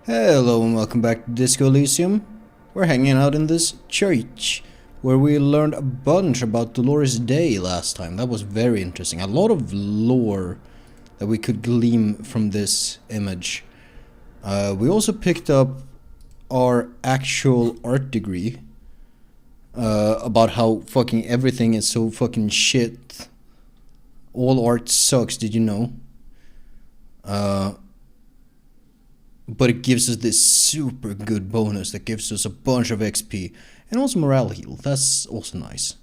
Hello and welcome back to Disco Elysium. We're hanging out in this church where we learned a bunch about Dolores Day last time. That was very interesting. A lot of lore that we could glean from this image. We also picked up our actual art degree about how fucking everything is so fucking shit. All art sucks, did you know? But it gives us this super good bonus that gives us a bunch of XP and also morale heal. That's also nice.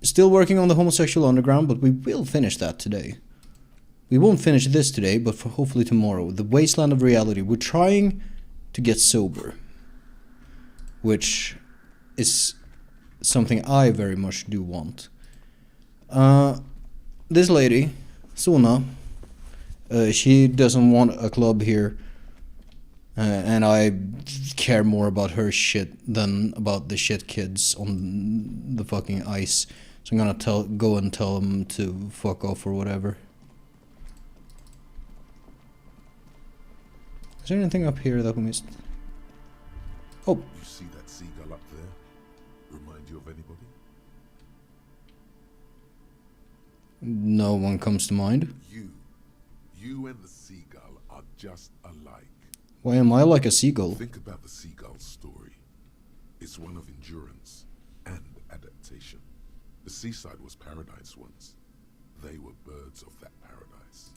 Still working on the homosexual underground, but we will finish that today. We won't finish this today, but for hopefully tomorrow. The wasteland of reality. We're trying to get sober, which is something I very much do want. This lady, Sona, she doesn't want a club here, and I care more about her shit than about the shit kids on the fucking ice. So I'm gonna go and tell them to fuck off or whatever. Is there anything up here that we missed? Oh. You see that seagull up there? Remind you of anybody? No one comes to mind. You and the seagull are just alike. Why am I like a seagull? Think about the seagull's story. It's one of endurance and adaptation. The seaside was paradise once. They were birds of that paradise.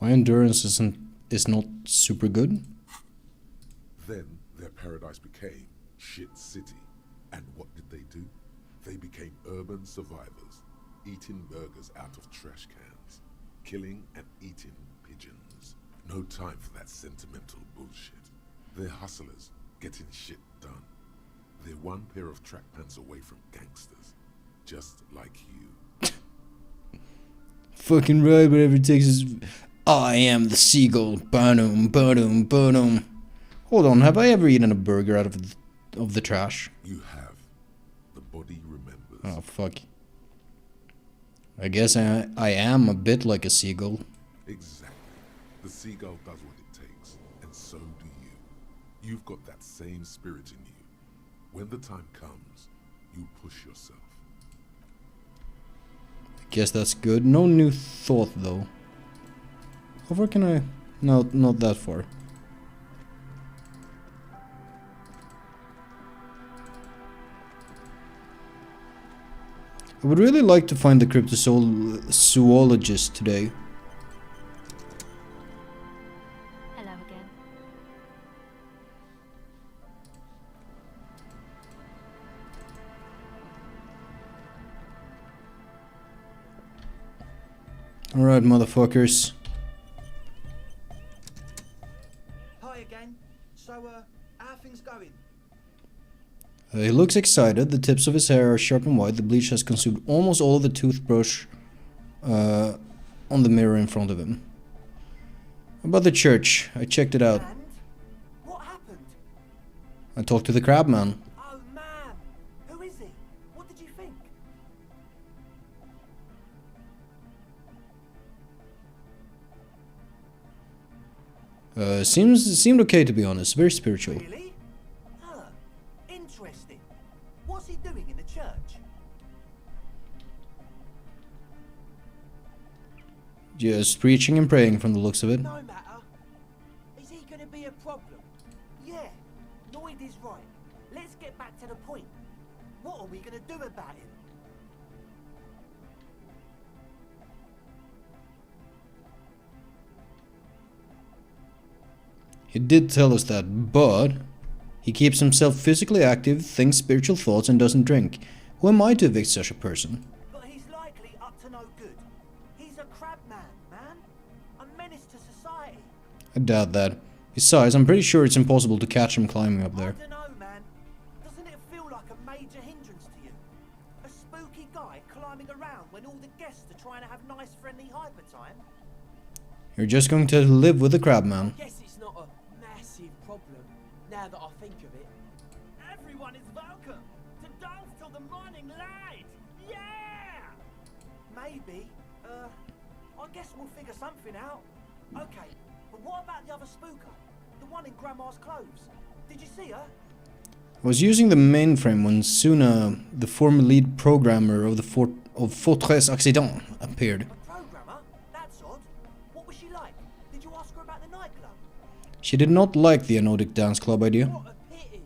My endurance is not super good. Then their paradise became shit city. And what did they do? They became urban survivors, eating burgers out of trash cans, killing and eating pigeons. No time for that sentimental bullshit. They're hustlers, getting shit done. They're one pair of track pants away from gangsters, just like you. Fucking right, whatever it takes is... I am the seagull. Bonum, bonum, bonum. Hold on, have I ever eaten a burger out of the trash? You have. The body remembers. Oh, fuck. I guess I am a bit like a seagull. Exactly. The seagull does what it takes, and so do you. You've got that same spirit in you. When the time comes, you push yourself. I guess that's good. No new thought, though. How far can I... No, not that far. I would really like to find the cryptozoologist today. Hello again. Alright, motherfuckers. Hi again. So, how are things going? He looks excited. The tips of his hair are sharp and white. The bleach has consumed almost all of the toothbrush on the mirror in front of him. About the church. I checked it out. And? What happened? I talked to the crab man. Oh, man. Who is he? What did you think? Seemed okay, to be honest. Very spiritual. Really? Huh. Interesting. What's he doing in the church? Just preaching and praying from the looks of it. No matter. Is he going to be a problem? Yeah. Lloyd is right. Let's get back to the point. What are we going to do about him? He did tell us that, but he keeps himself physically active, thinks spiritual thoughts, and doesn't drink. Who am I to evict such a person? But he's likely up to no good. He's a crab man, man. A menace to society. I doubt that. Besides, I'm pretty sure it's impossible to catch him climbing up there. I don't know, man. Doesn't it feel like a major hindrance to you? A spooky guy climbing around when all the guests are trying to have nice, friendly hyper time? You're just going to live with the crab man. Guess it's not a massive problem, now that I think of it. Everyone is welcome to dance till the morning light. Yeah! Maybe. I guess we'll figure something out. Okay, but what about the other spooker? The one in Grandma's clothes? Did you see her? I was using the mainframe when Suna, the former lead programmer of the Fortress Accident, appeared. A programmer? That's odd. What was she like? Did you ask her about the nightclub? She did not like the Anodic Dance Club idea. What a pity.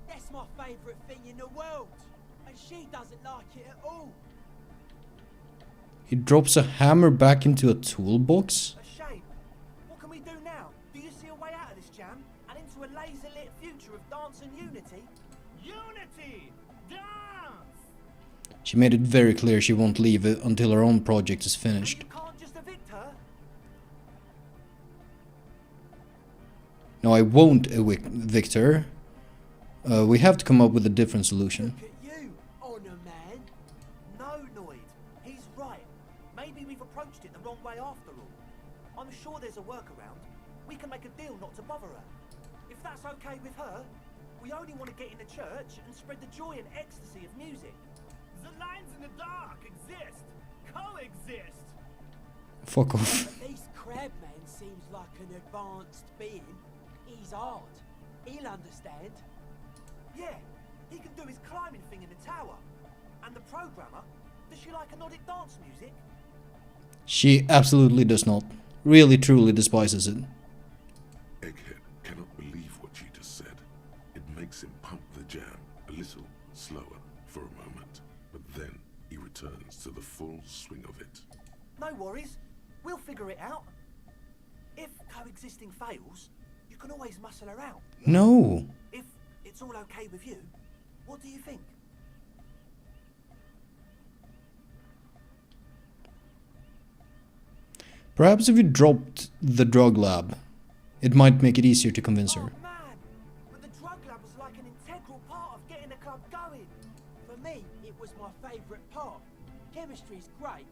That's my favourite thing in the world. And she doesn't like it at all. He drops a hammer back into a toolbox? A shame. What can we do now? Do you see a way out of this jam? And into a laser-lit future of dance and unity? Unity! Dance! She made it very clear she won't leave it until her own project is finished. You can't just evict her? No, I won't evict her. We have to come up with a different solution. Look at you, Honor Man. No, Noid. He's right. Maybe we've approached it the wrong way after all. I'm sure there's a workaround. We can make a deal not to bother her. If that's okay with her, we only want to get in the church and spread the joy and ecstasy of music. The lines in the dark exist. Coexist. Fuck off. At least Crabman seems like an advanced being. He's hard. He'll understand. Yeah, he can do his climbing thing in the tower. And the programmer, does she like Anodic dance music? She absolutely does not. Really, truly despises it. Egghead cannot believe what you just said. It makes him pump the jam a little slower for a moment, but then he returns to the full swing of it. No worries. We'll figure it out. If coexisting fails, you can always muscle her out. No. If it's all okay with you, what do you think? Perhaps if you dropped the drug lab, it might make it easier to convince her. Oh man, but the drug lab was like an integral part of getting the club going. For me, it was my favourite part. Chemistry's great.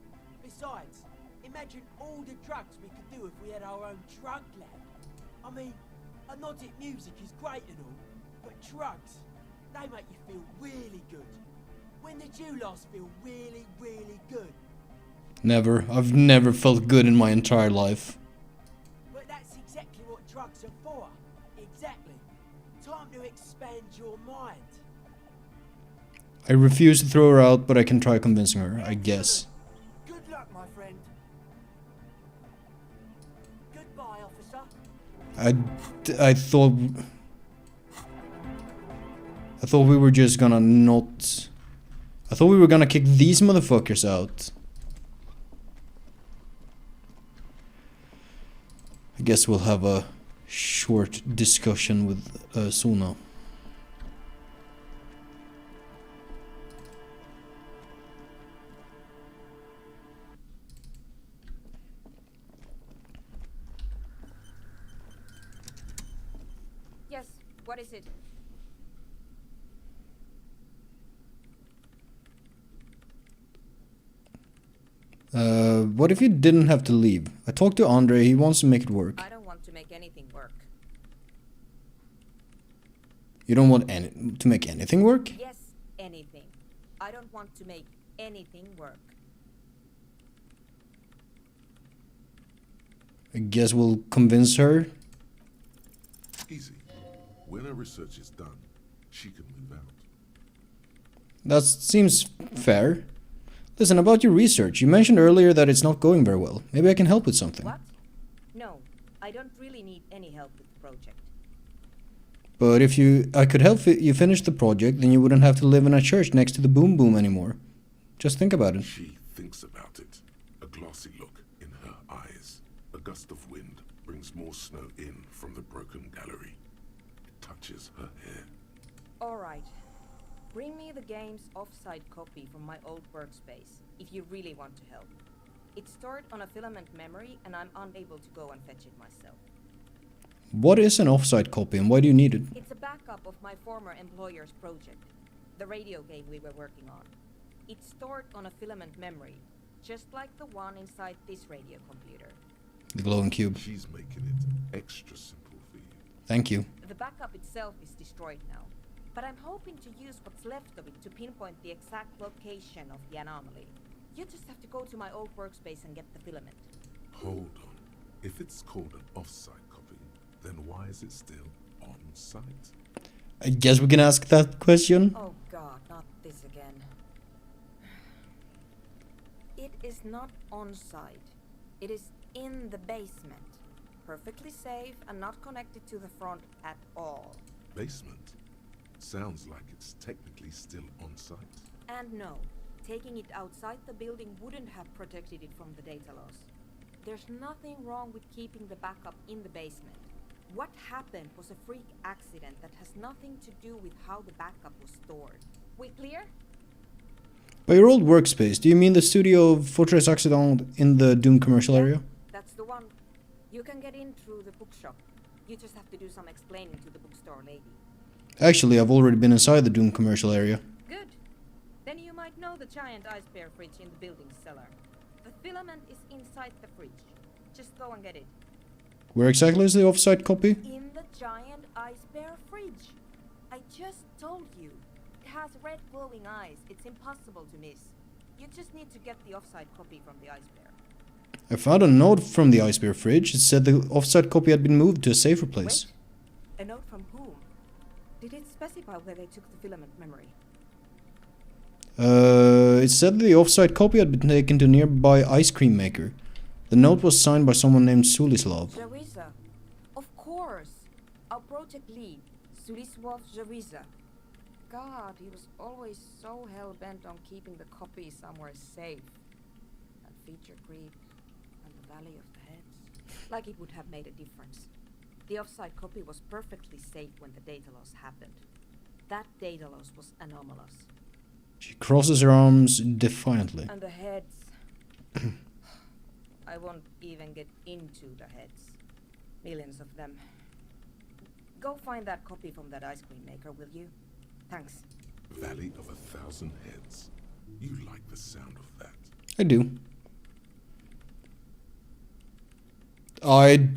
Besides, imagine all the drugs we could do if we had our own drug lab. I mean, Anodic music is great and all, but drugs, they make you feel really good. When did you last feel really, really good? Never. I've never felt good in my entire life. But that's exactly what drugs are for. Exactly. Time to expand your mind. I refuse to throw her out, but I can try convincing her, I guess. Good luck, my friend. Goodbye, officer. I thought we were just gonna not... I thought we were gonna kick these motherfuckers out. I guess we'll have a short discussion with Suna. Yes, what is it? What if you didn't have to leave? I talked to Andre, he wants to make it work. I don't want to make anything work. You don't want to make anything work? Yes, anything. I don't want to make anything work. I guess we'll convince her. Easy. When her research is done, she can move out. That seems fair. Listen, about your research, you mentioned earlier that it's not going very well. Maybe I can help with something. What? No, I don't really need any help with the project. But if I could help you finish the project, then you wouldn't have to live in a church next to the Boom Boom anymore. Just think about it. She thinks about it. A glassy look in her eyes. A gust of wind brings more snow in from the broken gallery. It touches her hair. Alright. Bring me the game's offsite copy from my old workspace, if you really want to help. It's stored on a filament memory, and I'm unable to go and fetch it myself. What is an offsite copy and why do you need it? It's a backup of my former employer's project, the radio game we were working on. It's stored on a filament memory, just like the one inside this radio computer. The glowing cube. She's making it extra simple for you. Thank you. The backup itself is destroyed now, but I'm hoping to use what's left of it to pinpoint the exact location of the anomaly. You just have to go to my old workspace and get the filament. Hold on. If it's called an off-site copy, then why is it still on-site? I guess we can ask that question. Oh god, not this again. It is not on site. It is in the basement. Perfectly safe and not connected to the front at all. Basement? Sounds like it's technically still on-site. And no, taking it outside the building wouldn't have protected it from the data loss. There's nothing wrong with keeping the backup in the basement. What happened was a freak accident that has nothing to do with how the backup was stored. We clear? By your old workspace, do you mean the studio of Fortress Accident in the Doom commercial area? That's the one. You can get in through the bookshop. You just have to do some explaining to the bookstore lady. Actually, I've already been inside the Doom commercial area. Good. Then you might know the giant ice bear fridge in the building cellar. The filament is inside the fridge. Just go and get it. Where exactly is the off-site copy? In the giant ice bear fridge. I just told you. It has red glowing eyes. It's impossible to miss. You just need to get the offsite copy from the ice bear. I found a note from the Ice Bear fridge. It said the off-site copy had been moved to a safer place. Wait. A note from whom? Did it specify where they took the filament memory? It said the off-site copy had been taken to a nearby ice cream maker. The note was signed by someone named Sulislav. Jariza. Of course. Our project lead, Sulislav Jariza. God, he was always so hell-bent on keeping the copy somewhere safe. That feature creep and the Valley of the Heads. Like it would have made a difference. The off-site copy was perfectly safe when the data loss happened. That data loss was anomalous. She crosses her arms defiantly. And the heads. I won't even get into the heads. Millions of them. Go find that copy from that ice cream maker, will you? Thanks. Valley of 1,000 Heads. You like the sound of that. I do. I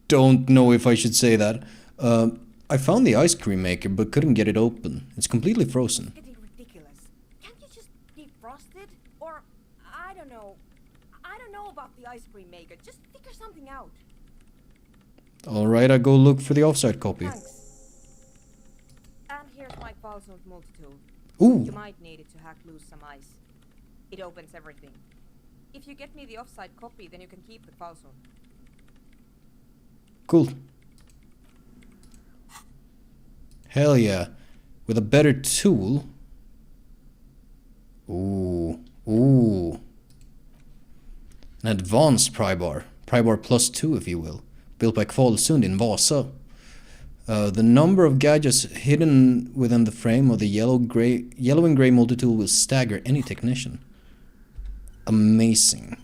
don't know if I should say that. I found the ice cream maker but couldn't get it open. It's completely frozen. Getting ridiculous. Can't you just defrost it? Or, I don't know. I don't know about the ice cream maker. Just figure something out. Alright, I go look for the offsite copy. Thanks. And here's my Falsons multi-tool. Ooh, You might need it to hack loose some ice. It opens everything. If you get me the offsite copy, then you can keep the Falson. cool. Hell yeah. With a better tool. Ooh, ooh. An advanced pry bar. Pry bar plus 2, if you will. Built by Kvalsund in Vasa. The number of gadgets hidden within the frame of the yellow and gray multi-tool will stagger any technician. Amazing.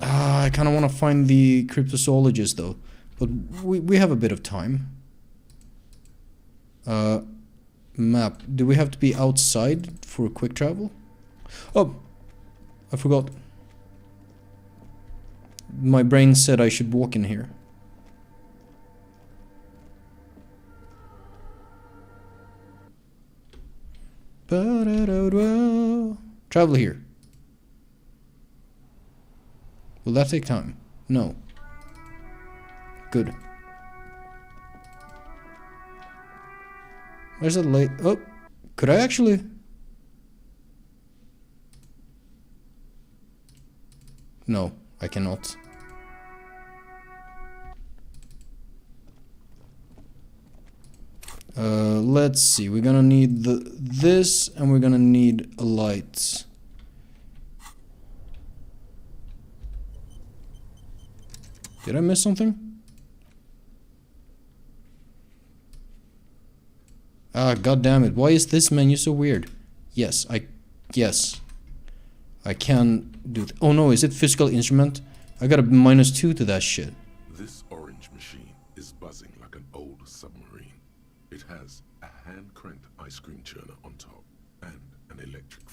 I kind of want to find the cryptozoologist though, but we have a bit of time. Map. Do we have to be outside for quick travel? Oh, I forgot. My brain said I should walk in here. Travel here. Will that take time? No. Good. Where's the light? Oh, could I actually? No, I cannot. Let's see. We're gonna need this, and we're gonna need a light. Did I miss something? Ah, god damn it. Why is this menu so weird? Yes, I can do oh no, is it physical instrument? I got a -2 to that shit. This orange machine is buzzing like an old submarine. It has a hand-cranked ice cream churner on top and an electric.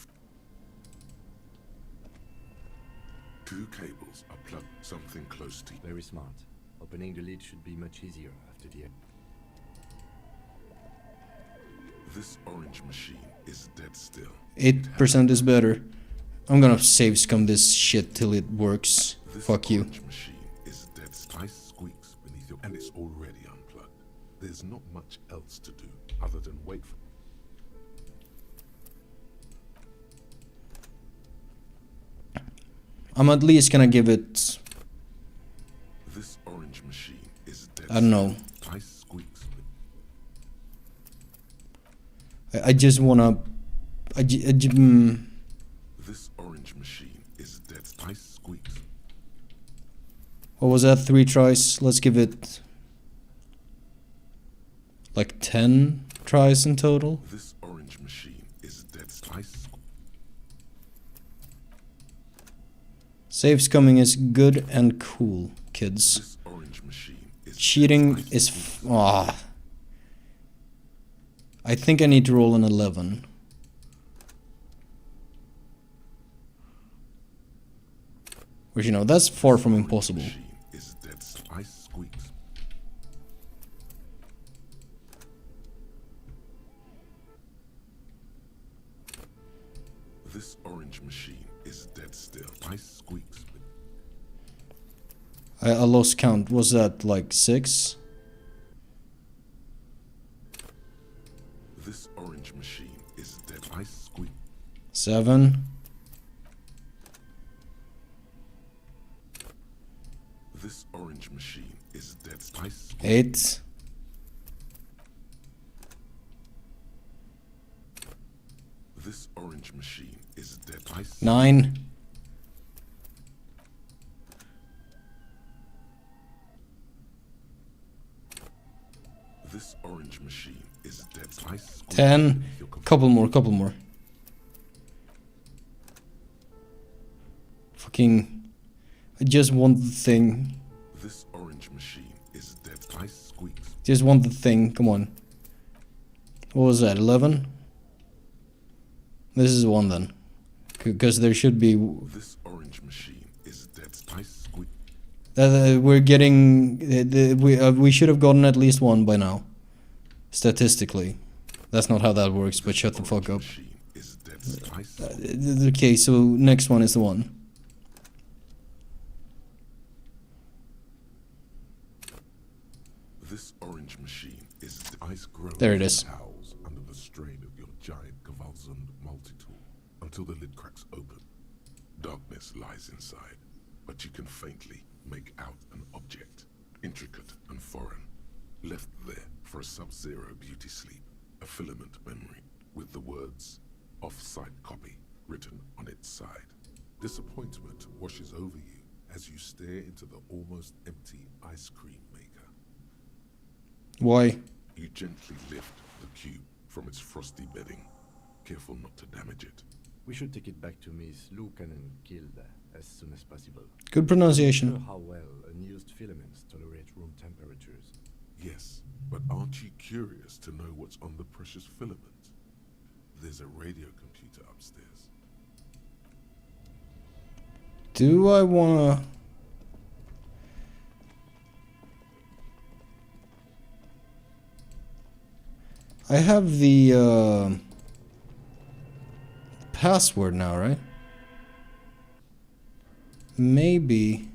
Two cables are plugged something close to you. Very smart. Opening the lid should be much easier after the... This orange machine is dead still. 8% is better. I'm gonna save scum this shit till it works. This Fuck you. orange machine is dead still. Ice squeaks beneath your, and it's already unplugged. There's not much else to do other than wait for. I'm at least gonna give it, This orange machine is dead I don't know. still. Ice squeaks. I just wanna, This orange machine is dead. Ice squeaks. what was that, 3 tries? Let's give it like 10 tries in total. This orange machine is dead. Ice. Save scumming is good and cool, kids. This orange machine is Cheating dead. Ice is squeaks. I think I need to roll an 11. Which, you know, that's far from impossible. Machine is dead. Ice squeaks. This orange machine is dead still. Ice squeaks. I lost count. Was that like 6? This orange machine is dead. Ice squeak. 7? This orange machine is dead. Ice squeak. 8? This orange machine is dead. Ice 9? This orange machine is dead. Ice squeak. 10? Couple more. Fucking, I just want the thing. This orange machine is dead. Ice squeaks. Just want the thing. Come on. What was that? 11? This is 1 then. Because there should be. This orange machine is dead. Ice squeak. We're getting. We should have gotten at least 1 by now. Statistically. That's not how that works, but shut the fuck up. Machine is dead. Ice Okay, so next one is the one. This orange machine is the ice grows. There it is. and howls under the strain of your giant Gewaltsund multi-tool until the lid cracks open. Darkness lies inside, but you can faintly make out an object, intricate and foreign, left there for a sub-zero beauty sleep, a filament memory with the words "off-site copy" written on its side. Disappointment washes over you as you stare into the almost empty ice cream maker. Why? You gently lift the cube from its frosty bedding, careful not to damage it. We should take it back to Miss Lukanen Gilda as soon as possible. Good Sure pronunciation. how well unused filaments tolerate room temperatures. Yes, but aren't you curious to know what's on the precious filament? There's a radio computer upstairs. Do I wanna? I have the password now, right? Maybe.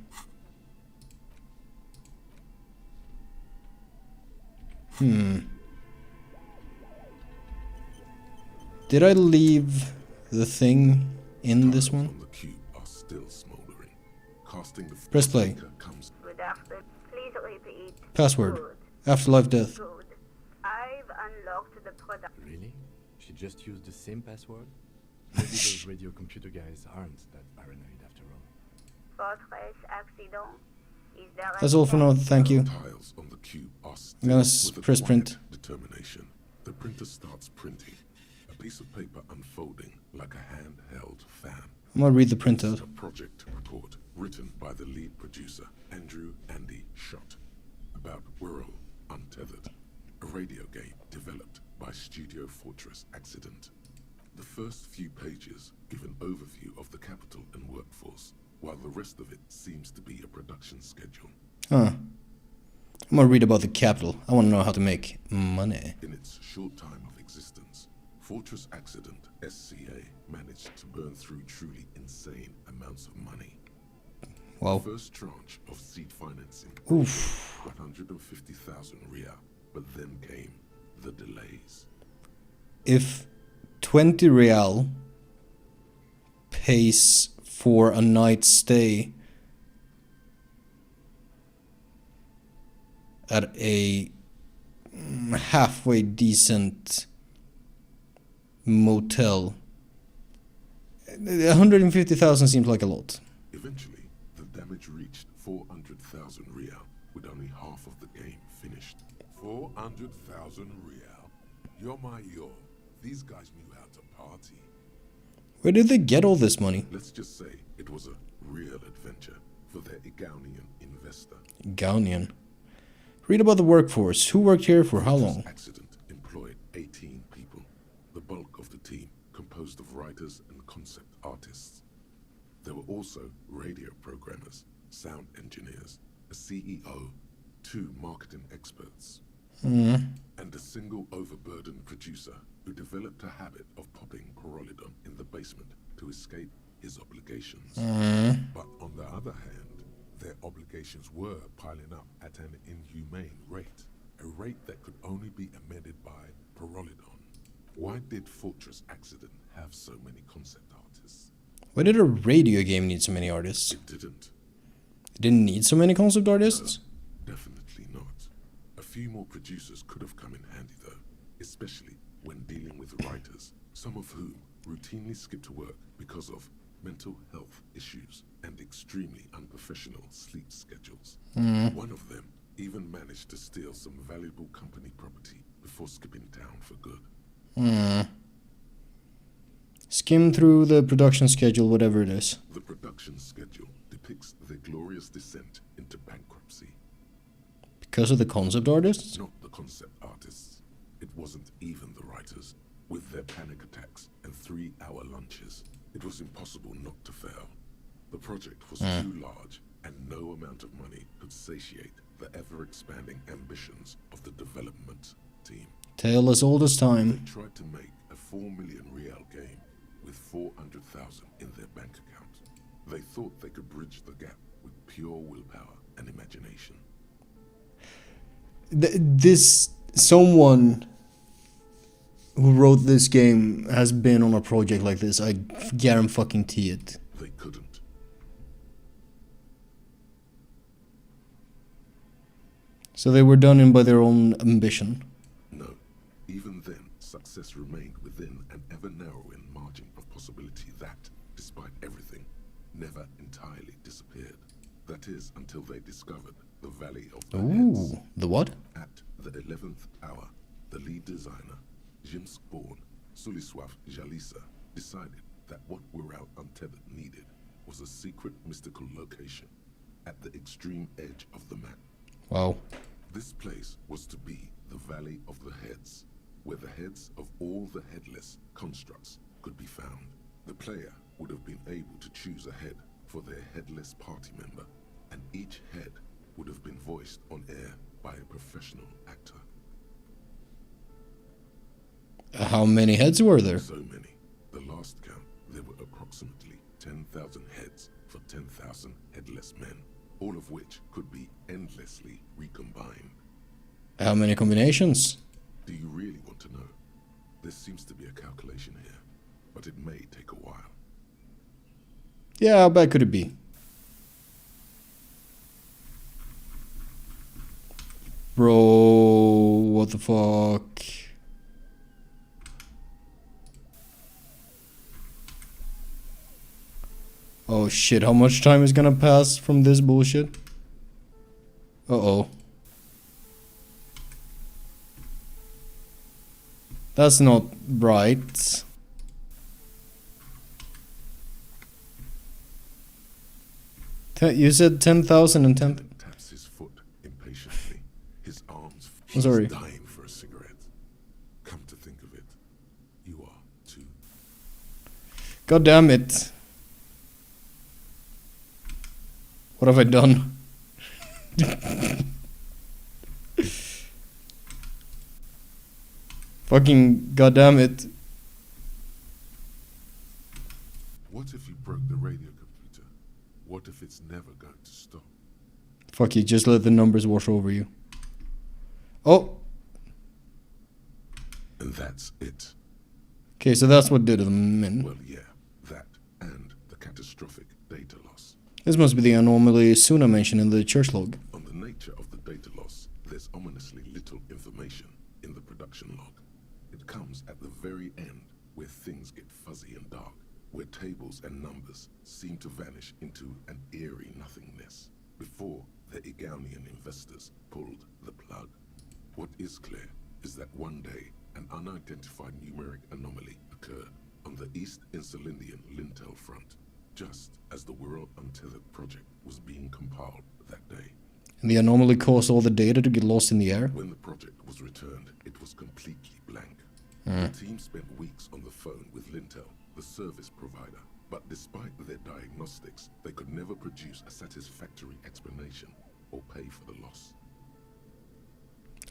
Did I leave the thing in this Tiles one? on the cube are still smoldering. Casting the Press play. speaker comes. Good afternoon. Please repeat. Password. Good. Afterlife death. Good. I've unlocked the product. Really? She just used the same password? Maybe those radio computer guys aren't that paranoid after all. Fortress accident. Is there That's all for now. Thank you. Tiles on the cube are I'm still gonna with a press quiet print. determination. The printer starts printing. A piece of paper unfolding like a handheld fan. I'm gonna read the It's printout. a project report written by the lead producer, Andrew Andy Schott, about Whirl Untethered, a radio game developed by Studio Fortress Accident. The first few pages give an overview of the capital and workforce, while the rest of it seems to be a production schedule. Huh. I'm gonna read about the capital. I wanna know how to make money. In its short time of existence, Fortress Accident SCA managed to burn through truly insane amounts of money. Wow. The first tranche of seed financing Oof. 150,000 Riyal, but then came the delays. If 20 Real pays for a night's stay at a halfway decent motel, 150,000 seems like a lot. Eventually, the damage reached 400,000 Riyal, with only half of the game finished. 400,000 Riyal? Yo. These guys knew how to party. Where did they get all this money? Let's just say it was a real adventure for their Igaunian investor. Gaunian. Read about the workforce. Who worked here for how long? This accident employed 18 people. The bulk of the team composed of writers and concept artists. There were also radio programmers, sound engineers, a CEO, 2 marketing experts, and a single overburdened producer who developed a habit of popping Pyrrolidon in the basement to escape his obligations. But on the other hand, their obligations were piling up at an inhumane rate, a rate that could only be amended by Pyrrolidon. Why did Fortress Accident have so many concept artists? Why did a radio game need so many artists? It didn't. It didn't need so many concept artists? Definitely not. A few more producers could have come in handy though, especially when dealing with writers, some of whom routinely skip to work because of mental health issues and extremely unprofessional sleep schedules. One of them even managed to steal some valuable company property before skipping town for good. Skim through the production schedule, whatever it is. The production schedule depicts their glorious descent into bankruptcy. Because of the concept artists? Not the concept artists. It wasn't even the writers. With their panic attacks and 3-hour lunches, it was impossible not to fail. The project was too large, and no amount of money could satiate the ever-expanding ambitions of the development team. Tale as old as They time. tried to make a 4 million Riyal game with 400,000 in their bank account. They thought they could bridge the gap with pure willpower and imagination. Someone who wrote this game has been on a project like this. I guarantee it. They couldn't. So they were done in by their own ambition. No. Even then, success remained within an ever-narrowing margin of possibility that, despite everything, never entirely disappeared. That is, until they discovered the Valley of the Heads. Ooh, the what? At the 11th hour, the lead designer, Jimsk-born Suliswaf Jalisa, decided that what Wirral Untethered needed was a secret mystical location at the extreme edge of the map. Wow. This place was to be the Valley of the Heads, where the heads of all the headless constructs could be found. The player would have been able to choose a head for their headless party member, and each head would have been voiced on air by a professional actor. How many heads were there? So many. The last count, there were approximately 10,000 heads for 10,000 headless men, all of which could be endlessly recombined. How many combinations? Do you really want to know? There seems to be a calculation here, but it may take a while. Yeah, how bad could it be? Bro, what the fuck? Oh shit, how much time is gonna pass from this bullshit? Uh-oh. That's not right. You said 10,000 and 10... Taps his foot impatiently. His arms I'm sorry. He's dying for a cigarette. Come to think of it, you are too. God damn it. What have I done? Fucking goddamn it. What if you broke the radio computer? What if it's never going to stop? Fuck you, just let the numbers wash over you. Oh! And that's it. Okay, so that's what did them in. Well, yeah, that and the catastrophic data loss. This must be the anomaly Suna mentioned in the church log. On the nature of the data loss, there's ominously little information in the production log. It comes at the very end, where things get fuzzy and dark, where tables and numbers seem to vanish into an eerie nothingness, before the Egonian investors pulled the plug. What is clear is that one day, an unidentified numeric anomaly occurred on the East Insulindian Lintel front, just as the World Untethered project was being compiled that day. And the anomaly caused all the data to get lost in the air? When the project was returned, it was completely blank. The team spent weeks on the phone with Lintel, the service provider, but despite their diagnostics, they could never produce a satisfactory explanation or pay for the loss.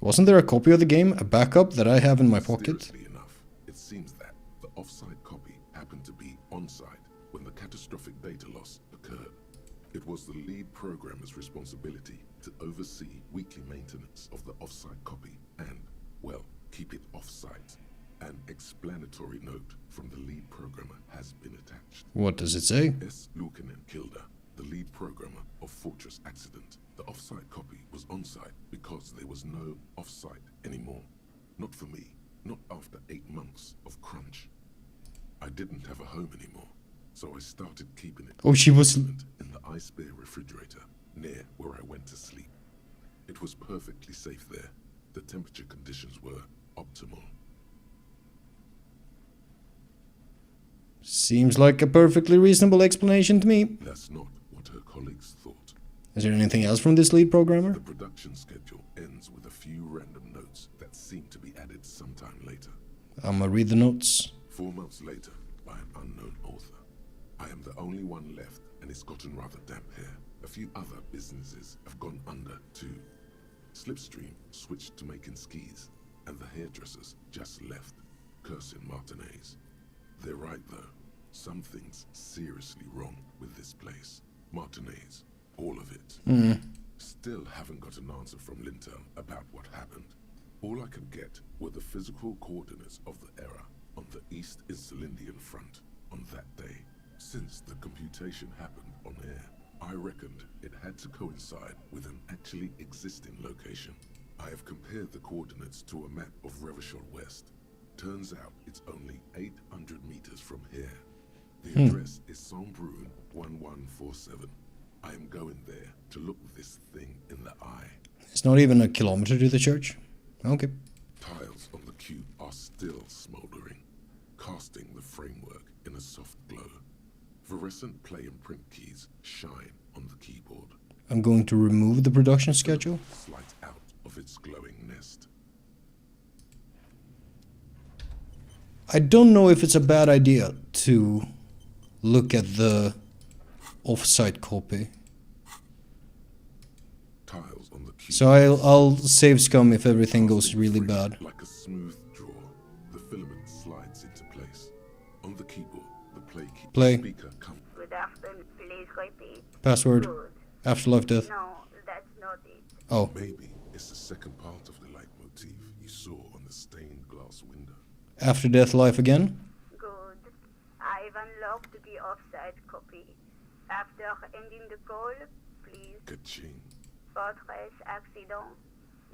Wasn't there a copy of the game, a backup that I have in my pocket? Mysteriously enough, it seems that the off-site copy happened to be on-site when the catastrophic data loss occurred. It was the lead programmer's responsibility to oversee weekly maintenance of the off-site copy and, well, keep it off-site. An explanatory note from the lead programmer has been attached. What does it say? S. Lukanen Kilda, the lead programmer of Fortress Accident. The off-site copy was on-site because there was no off-site anymore. Not for me, not after 8 months of crunch. I didn't have a home anymore, so I started keeping it Oh, she was... in the ice bear refrigerator near where I went to sleep. It was perfectly safe there. The temperature conditions were optimal. Seems like a perfectly reasonable explanation to me. That's not what her colleagues thought. Is there anything else from this lead programmer? The production schedule ends with a few random notes that seem to be added sometime later. I'ma read the notes. 4 months later, by an unknown author. I am the only one left, and it's gotten rather damp here. A few other businesses have gone under, too. Slipstream switched to making skis, and the hairdressers just left, cursing Martinez. They're right, though. Something's seriously wrong with this place. Martinez, all of it. Still haven't got an answer from Lintel about what happened. All I could get were the physical coordinates of the error on the East Insulindian front on that day. Since the computation happened on air, I reckoned it had to coincide with an actually existing location. I have compared the coordinates to a map of Revachol West. Turns out it's only 800 meters from here. The address is Saint-Brun 1147. I am going there to look this thing in the eye. It's not even a kilometer to the church. Okay. Tiles on the cube are still smoldering, casting the framework in a soft glow. Fluorescent play and print keys shine on the keyboard. I'm going to remove the production schedule. Slides out of its glowing nest. I don't know if it's a bad idea to look at the off-site copy. Tiles on the cube. So I'll save scum if everything goes really bad. Like a smooth draw, the filament slides into place. On the keyboard, the Play. speaker comes. Good afternoon. Please repeat. Password. Good. Afterlife death. No, that's not it. Oh. Maybe it's the second part of the leitmotif you saw on the stained glass window. After death, life again. Good. I've unlocked the offsite copy. After ending the call, please. Ka-ching. Fortress Accident.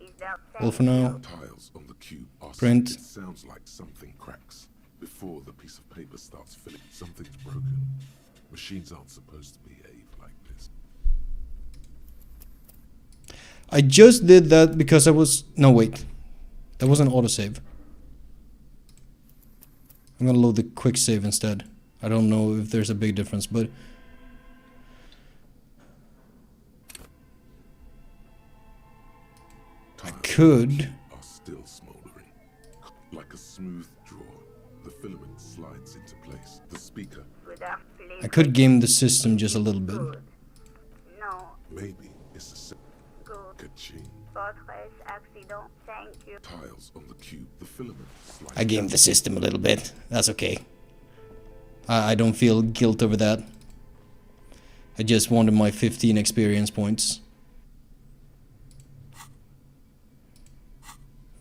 Is there Well, for now, Tiles on the cube are Print. It sounds like something cracks. Before the piece of paper starts filling, something's broken. Machines aren't supposed to behave like this. I just did that because I was... No, wait. That was an autosave. I'm gonna load the quick save instead. I don't know if there's a big difference, but... I could... Are still smoldering. Like a smooth draw, the filament slides into place. The speaker, Good afternoon. I could game the system just a little bit. Good. No, maybe it's the good. Ka-ching. fortress accident. Thank you. Tiles on the cube, the filament slide. I gamed the system a little bit. That's okay. I don't feel guilt over that. I just wanted my 15 experience points.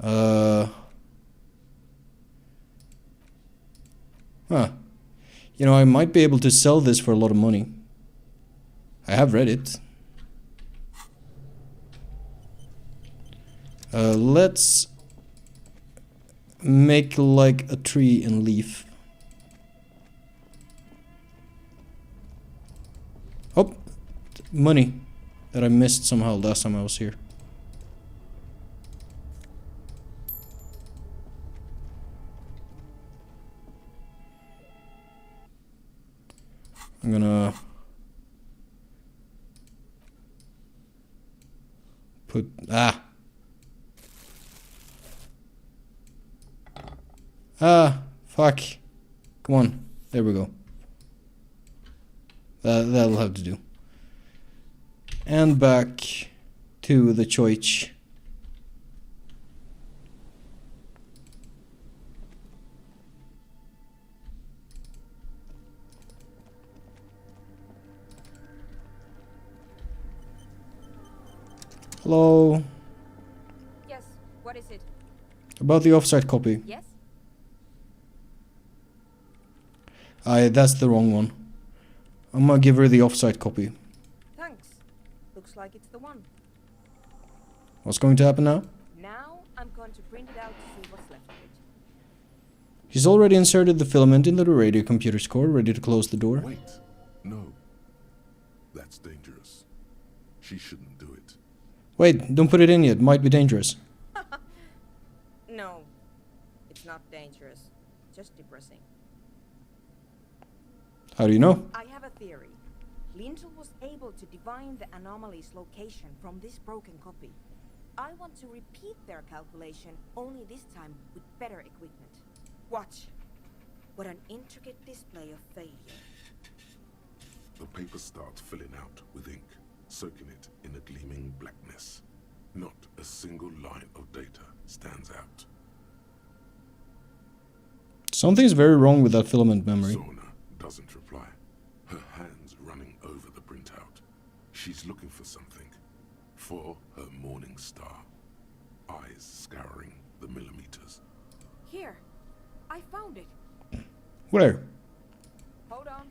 Huh. You know, I might be able to sell this for a lot of money. I have read it. Let's make like a tree and leaf. Oh, money that I missed somehow last time I was here. I'm gonna put fuck. Come on. There we go. That'll have to do. And back to the church. Hello. Yes, what is it? About the offsite copy. Yes? That's the wrong one. I'm gonna give her the offsite copy. Thanks. Looks like it's the one. What's going to happen now? Now I'm going to print it out to see what's left of it. She's already inserted the filament into the radio computer's core, ready to close the door. Wait. No. That's dangerous. She shouldn't do it. Wait, don't put it in yet. Might be dangerous. No, it's not dangerous. Just depressing. How do you know? I have a theory. Lintel was able to divine the anomaly's location from this broken copy. I want to repeat their calculation, only this time with better equipment. Watch. What an intricate display of failure. The paper starts filling out with ink, soaking it in a gleaming blackness. Not a single line of data stands out. Something's very wrong with that filament memory. Sona doesn't reply. Her hands running over the printout. She's looking for something. For her morning star. Eyes scouring the millimeters. Here. I found it. Where? Hold on.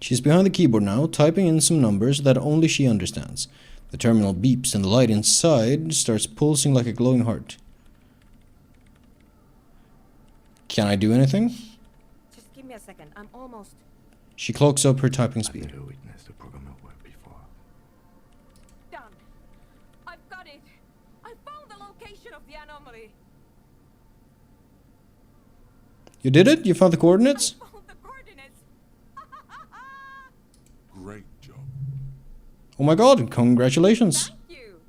She's behind the keyboard now, typing in some numbers that only she understands. The terminal beeps and the light inside starts pulsing like a glowing heart. Can I do anything? Just give me a second. I'm almost... She clocks up her typing I've speed. never witnessed a program at work before. done. I've got it. I found the location of the anomaly. You did it? You found the coordinates? I found the coordinates. Great job. Oh my god, congratulations. Thank you.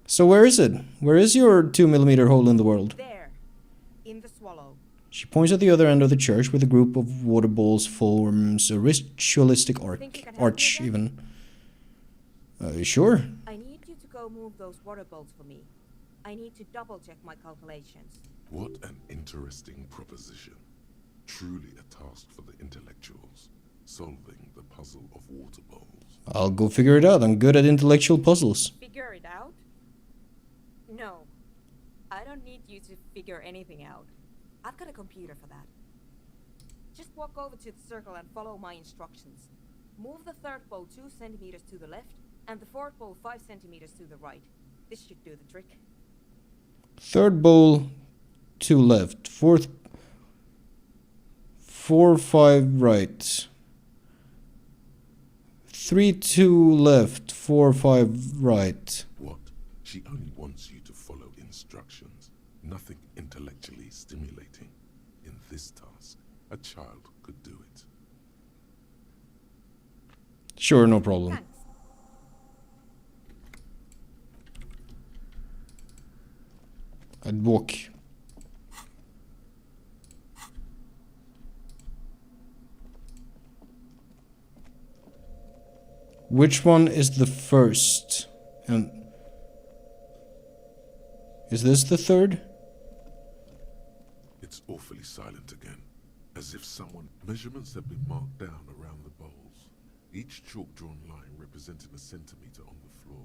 So where is it? Where is your 2mm hole in the world? There. In the swallow. She points at the other end of the church with a group of water balls forms a ritualistic Think you can help me arch again? even. Sure. I need you to go move those water bolts for me. I need to double check my calculations. What an interesting proposition. Truly a task for the intellectuals. Solving the puzzle of water bowls. I'll go figure it out. I'm good at intellectual puzzles. Figure it out? No. I don't need you to figure anything out. I've got a computer for that. Just walk over to the circle and follow my instructions. Move the third bowl 2 centimeters to the left and the fourth bowl 5 centimeters to the right. This should do the trick. Third bowl, 2 left. Fourth, 4, 5 right. 3, 2 left. 4, 5 right. What? She only wants you to follow instructions. Nothing intellectually stimulating. In this task, a child could do it. Sure, no problem. Thanks. I'd walk. Which one is the first? And Is this the third? It's awfully silent again, as if someone... Measurements have been marked down around the bowls, each chalk-drawn line representing a centimeter on the floor.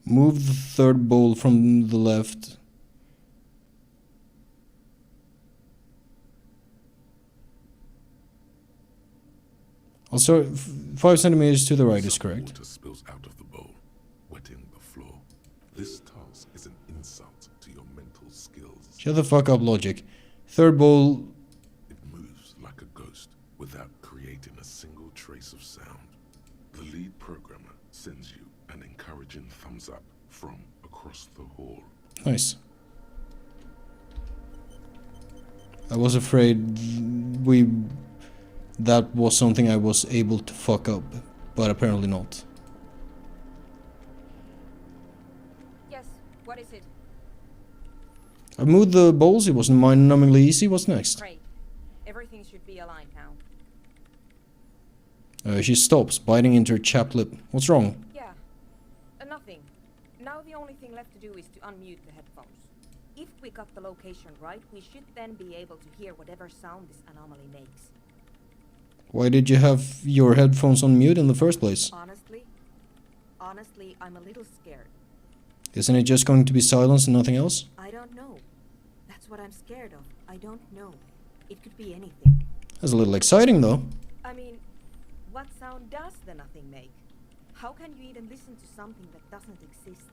Move the third bowl from the left. Also, 5 centimeters to the right is Some correct. water spills out of the bowl, wetting the floor. This task is an insult to your mental skills. Shut the fuck up, logic. Third bowl. It moves like a ghost without creating a single trace of sound. The lead programmer sends you an encouraging thumbs up from across the hall. Nice. I was afraid that was something I was able to fuck up, but apparently not. Yes, what is it? I moved the bowls, it wasn't mind-numbingly easy. What's next? Great. Everything should be aligned now. She stops, biting into her chapped lip. What's wrong? Yeah. Nothing. Now the only thing left to do is to unmute the headphones. If we got the location right, we should then be able to hear whatever sound this anomaly makes. Why did you have your headphones on mute in the first place? Honestly, I'm a little scared. Isn't it just going to be silence and nothing else? I don't know. That's what I'm scared of. I don't know. It could be anything. That's a little exciting though. I mean, what sound does the nothing make? How can you even listen to something that doesn't exist?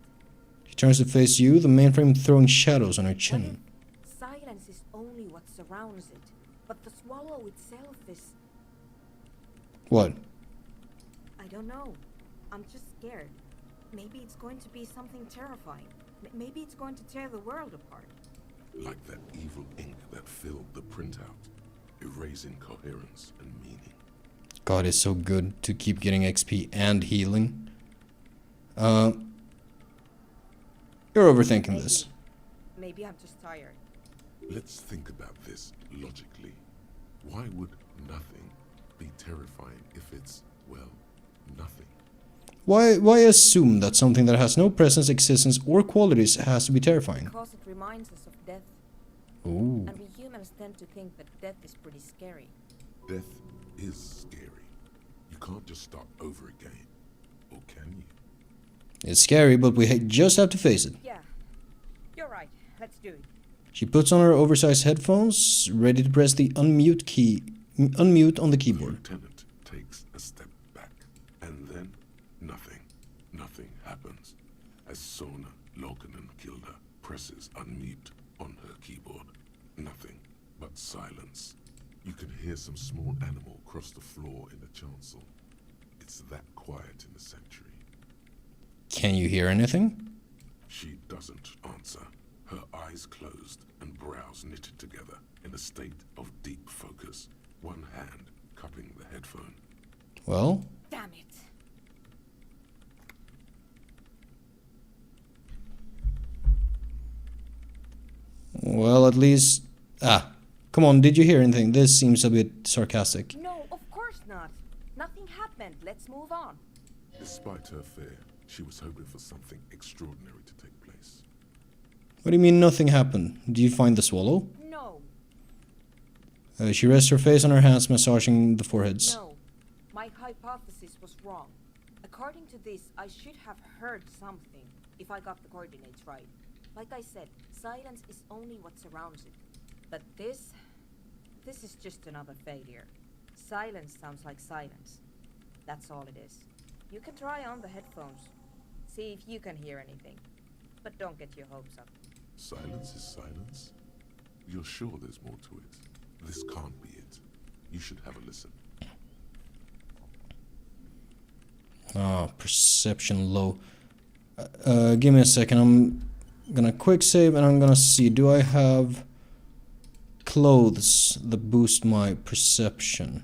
She turns to face you, the mainframe throwing shadows on her What chin. if silence is only what surrounds it, but the swallow itself is... What? I don't know. I'm just scared. Maybe it's going to be something terrifying. Maybe it's going to tear the world apart. Like that evil ink that filled the printout, erasing coherence and meaning. God, it's so good to keep getting XP and healing. You're overthinking this. Maybe I'm just tired. Let's think about this logically. Why would nothing be terrifying if it's, well, nothing? Why assume that something that has no presence, existence, or qualities has to be terrifying? Because it reminds us of death. Ooh. And we humans tend to think that death is pretty scary. Death is scary. You can't just start over again. Or can you? It's scary, but we just have to face it. Yeah. You're right. Let's do it. She puts on her oversized headphones, ready to press the unmute key, unmute on the The keyboard. lieutenant takes a step back, and then nothing. Nothing happens. As Sona Lokanen Kilda presses unmute on her keyboard. Nothing but silence. You can hear some small animal cross the floor in the chancel. It's that quiet in the sanctuary. Can you hear anything? She doesn't answer. Her eyes closed and brows knitted together in a state of deep focus, one hand cupping the headphone. Well, Damn it. at least... Ah, come on, did you hear anything? This seems a bit sarcastic. No, of course not. Nothing happened. Let's move on. Despite her fear, she was hoping for something extraordinary to take place. What do you mean nothing happened? Do you find the swallow? No. She rests her face on her hands, massaging the foreheads. No. My hypothesis was wrong. According to this, I should have heard something if I got the coordinates right. Like I said, silence is only what surrounds it. But this is just another failure. Silence sounds like silence. That's all it is. You can try on the headphones. See if you can hear anything. But don't get your hopes up. Silence is silence? You're sure there's more to it? This can't be it. You should have a listen. Ah, perception low. Give me a second. I'm gonna quick save and I'm gonna see. Do I have clothes that boost my perception?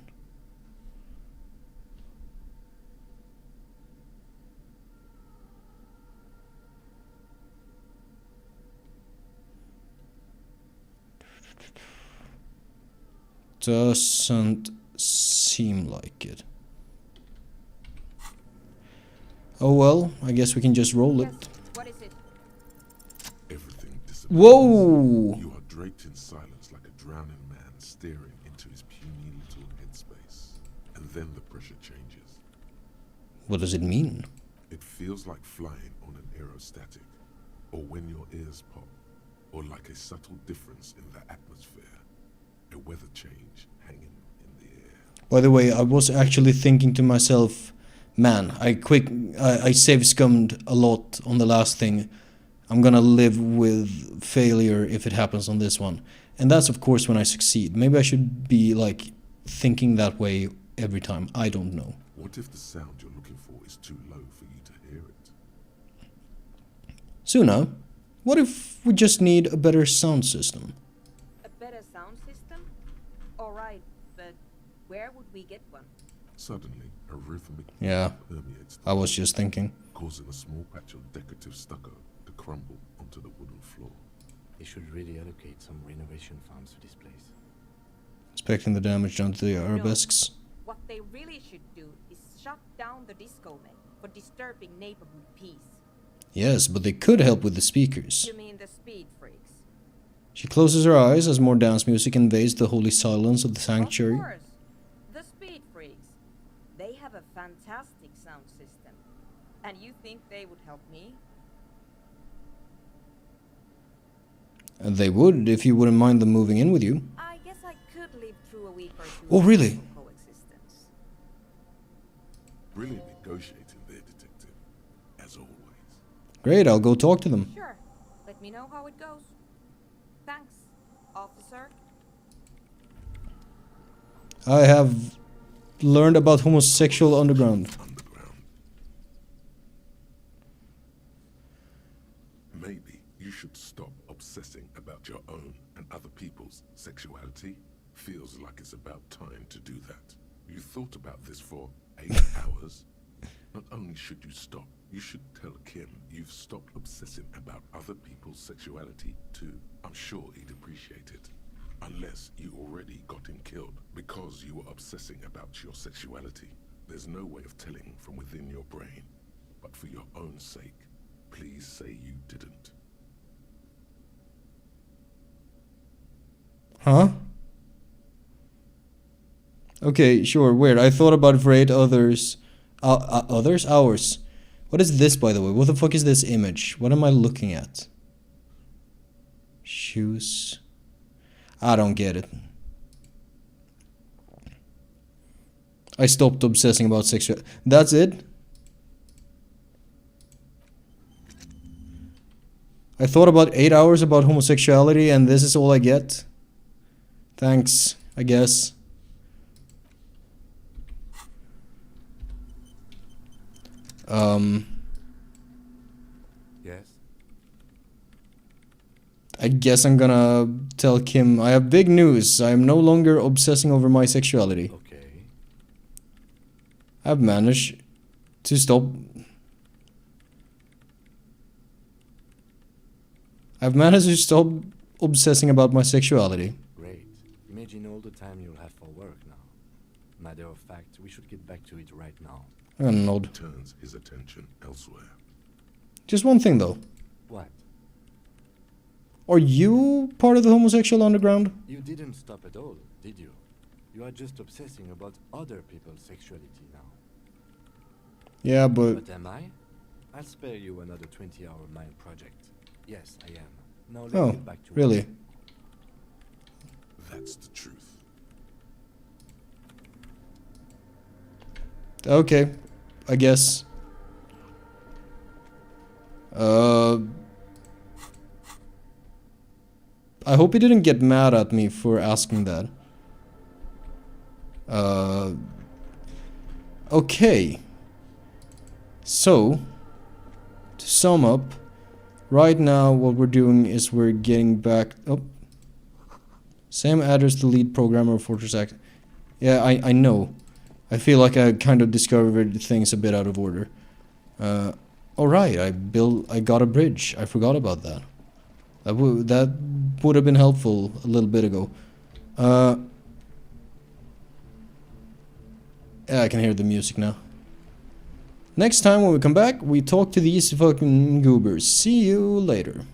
Doesn't seem like it. Oh well, I guess we can just roll it. Yes, what is it? Whoa! You are draped in silence like a drowning man staring into his puny little headspace. And then the pressure changes. What does it mean? It feels like flying on an aerostatic, or when your ears pop, or like a subtle difference in the atmosphere. A weather change hanging in the air. By the way, I was actually thinking to myself, man, I save scummed a lot on the last thing. I'm gonna live with failure if it happens on this one. And that's of course when I succeed. Maybe I should be like thinking that way every time. I don't know. What if the sound you're looking for is too low for you to hear it? Suna, what if we just need a better sound system? A better sound system? Alright, but where would we get one? Suddenly, a rhythmic Yeah, permeates I was just thinking. causing a small patch of decorative stucco to crumble onto the wooden floor. They should really allocate some renovation funds to this place. Inspecting the damage done to the arabesques. What they really should do is shut down the disco men for disturbing neighborhood peace. Yes, but they could help with the speakers. You mean the speed freaks? She closes her eyes as more dance music invades the holy silence of the sanctuary. Of course. The speed freaks. They have a fantastic sound system. And you think they would help me? And they would if you wouldn't mind them moving in with you. I guess I could live through a week or two Oh, of really? peaceful coexistence. Brilliant negotiating there, detective. As always. Great, I'll go talk to them. Sure. Let me know how it goes. Thanks, officer. I have learned about homosexual underground. Underground. Maybe you should stop obsessing about your own and other people's sexuality. Feels like it's about time to do that. You thought about this for 8 hours. Not only should you stop, you should tell Kim you've stopped obsessing about other people's sexuality too. I'm sure he'd appreciate it. Unless you already got him killed because you were obsessing about your sexuality. There's no way of telling from within your brain. But for your own sake, please say you didn't. Huh? Okay, sure, weird. I thought about it for 8 others. Hours. What is this, by the way? What the fuck is this image? What am I looking at? Shoes. I don't get it. I stopped obsessing about sexual. That's it? I thought about 8 hours about homosexuality and this is all I get? Thanks, I guess. Yes? I guess I'm gonna tell Kim, I have big news. I am no longer obsessing over my sexuality. Okay. I've managed to stop. I've managed to stop obsessing about my sexuality. Great. Imagine all the time you'll have for work now. Matter of fact, we should get back to it right now. I'm gonna nod. Turns his attention elsewhere. Just one thing though. What? Are you part of the homosexual underground? You didn't stop at all, did you? You are just obsessing about other people's sexuality now. Yeah, but But am I? I'll spare you another 20-hour mine project. Yes, I am. Now let's oh, get back to really? work. That's the truth. Okay, I guess. I hope he didn't get mad at me for asking that. Okay. So, to sum up, right now what we're doing is we're getting back... Oh. Same address to lead programmer of Fortress Act. Yeah, I know. I feel like I kind of discovered things a bit out of order. Alright, I got a bridge. I forgot about that. That would have been helpful a little bit ago. Yeah, I can hear the music now. Next time when we come back, we talk to these fucking goobers. See you later.